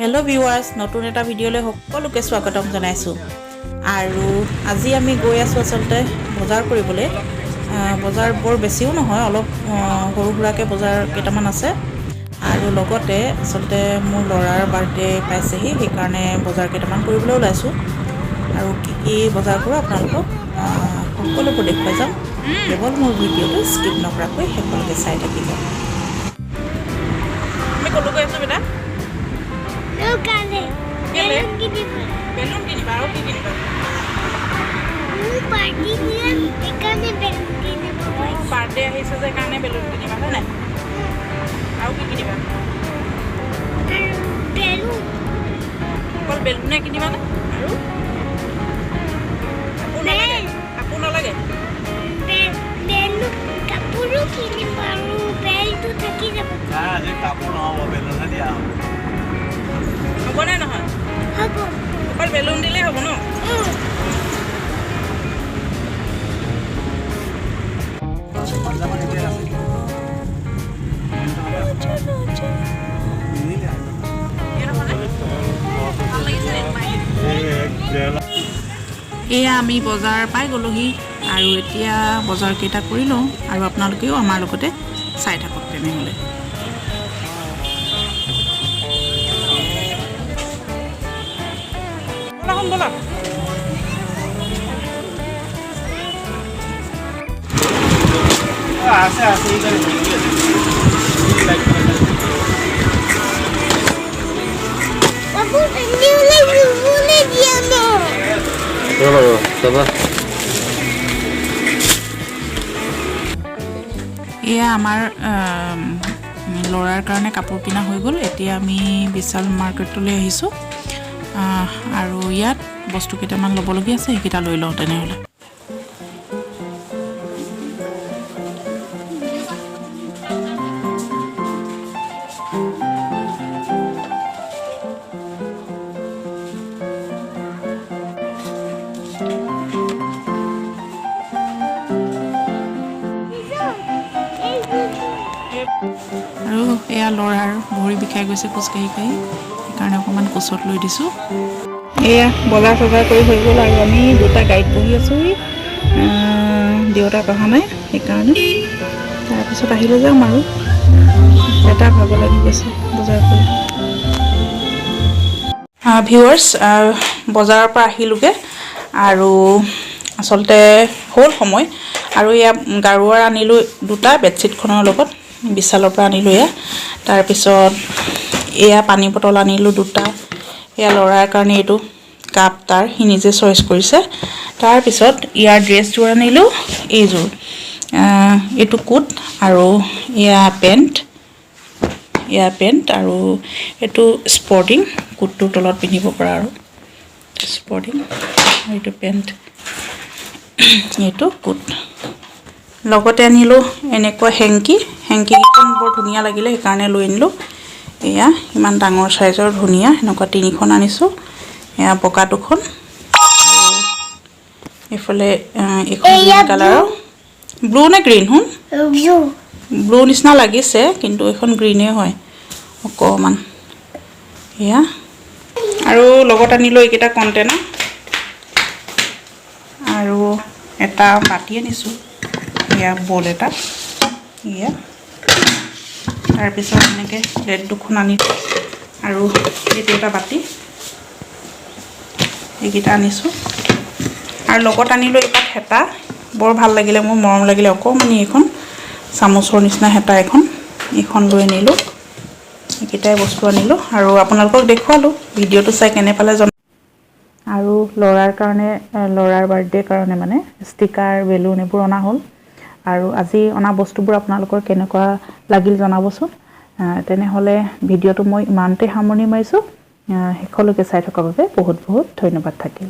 Hello' viewers, নতুন এটা ভিডিঅ'লৈ সকলোকে স্বাগতম জনাইছোঁ। আৰু আজি আমি গৈ আছোঁ আচলতে বজাৰ কৰিবলৈ। বজাৰ বৰ বেছিও নহয়, অলপ সৰু সুৰাকৈ বজাৰ কেইটামান আছে। আৰু লগতে আচলতে মোৰ ল'ৰাৰ বাৰ্থডে পাইছেহি, সেইকাৰণে বজাৰ কেইটামান কৰিবলৈ ওলাইছোঁ। আৰু কি বজাৰ কৰোঁ আপোনালোকক সকলোবোৰ দেখুৱাই যাম। কেৱল মোৰ ভিডিঅ'টো স্কিপ নকৰাকৈ শেষলৈকে চাই থাকিব। আমি ক'লৈ গৈ আছোঁ বেটা? বেলুন কিনিবা আৰু কি কিনিবা? বাৰ্থডে আহিছে যে কাৰণে বেলুন কিনিবা, হয় নাই? আৰু কি কিনিবা? অকল বেলুনে কিনিবা নে? আৰু কাপোৰ নালাগে? কাপোৰো কিনিম আৰু বেলটো থাকি যাব। কাপোৰ নহ'ব, বেলুনহে দিয়া হ'ব। হ'বনে নহয়? হ'ব। অকল বেলুন দিলেই হ'ব ন? এয়া আমি বজাৰ পাই গ'লোহি আৰু এতিয়া বজাৰ কেইটা কৰি লওঁ আৰু আপোনালোকেও আমাৰ লগতে চাই থাকক তেনেহ'লে। ব'লা আছে আছে এয়া আমাৰ ল'ৰাৰ কাৰণে কাপোৰ কিনা হৈ গ'ল। এতিয়া আমি বিশাল মাৰ্কেটলৈ আহিছোঁ আৰু ইয়াত বস্তু কেইটামান ল'বলগীয়া আছে, সেইকেইটা লৈ লওঁ তেনেহ'লে। আৰু এয়া ল'ৰাৰ ভৰি বিষাই গৈছে খোজকাঢ়ি কাঢ়ি, সেইকাৰণে অকণমান কোচত লৈ দিছোঁ। এয়া বজাৰ চজাৰ কৰি হৈ গ'ল আৰু আমি দুটা গাড়ীত বহি আছোঁ। দেউতাক অহা নাই সেইকাৰণে, তাৰপিছত আহিলৈ যাম আৰু এটা ভাগৰ লাগি গৈছে বজাৰ কৰি। ভিউৱাৰ্ছ, বজাৰৰ পৰা আহিলোগৈ আৰু আচলতে হ'ল সময়। আৰু এয়া গাৰুৱাৰ আনিলোঁ দুটা বেডশ্বীটখনৰ লগত, বিশালৰ পৰা আনিলোঁ এয়া। তাৰপিছত এয়া পানী বটল আনিলোঁ দুটা। এয়া ল'ৰাৰ কাৰণে এইটো কাপ, সি নিজে চইচ কৰিছে। তাৰপিছত ইয়াৰ ড্ৰেছযোৰ আনিলোঁ, এইযোৰ এইটো কোট আৰু এয়া পেণ্ট আৰু এইটো স্পৰ্টিং, কোটটোৰ তলত পিন্ধিব পৰা আৰু স্পৰ্টিং, এইটো পেণ্ট, এইটো কোট। লগতে আনিলোঁ এনেকুৱা হেংকিকেইখন বৰ ধুনীয়া লাগিলে সেইকাৰণে লৈ আনিলোঁ। এয়া ইমান ডাঙৰ চাইজৰ ধুনীয়া, এনেকুৱা 3খন আনিছোঁ। এয়া বগা 2খন, এইফালে এইখন গ্ৰীণ কালাৰৰ, ব্লু নে গ্ৰীণ? ব্লু নিচিনা লাগিছে কিন্তু এইখন গ্ৰীণেই হয় অকণমান। এয়া আৰু লগত আনিলোঁ এইকেইটা কণ্টেনাৰ আৰু এটা বাতি আনিছোঁ, এয়া বল এটা। এয়া তাৰপিছত এনেকৈ প্লেট 2খন আনিলোঁ আৰু এইটো এটা বাতি, এইকেইটা আনিছোঁ। আৰু লগত আনিলোঁ এটা হেতা, বৰ ভাল লাগিলে মোৰ, মৰম লাগিলে অকণমানি এইখন চামুচৰ নিচিনা হেতা এইখন লৈ আনিলোঁ। এইকেইটাই বস্তু আনিলোঁ আৰু আপোনালোকক দেখুৱালোঁ। ভিডিঅ'টো চাই কেনে পালে আৰু ল'ৰাৰ কাৰণে, ল'ৰাৰ বাৰ্থডেৰ কাৰণে মানে ষ্টিকাৰ, বেলুন এইবোৰ অনা হ'ল। আৰু আজি অনা বস্তুবোৰ আপোনালোকৰ কেনেকুৱা লাগিল জনাবচোন। তেনেহ'লে ভিডিঅ'টো মই ইমানতে সামৰণি মাৰিছোঁ। শেষলৈকে চাই থকাৰ বাবে বহুত বহুত ধন্যবাদ থাকিল।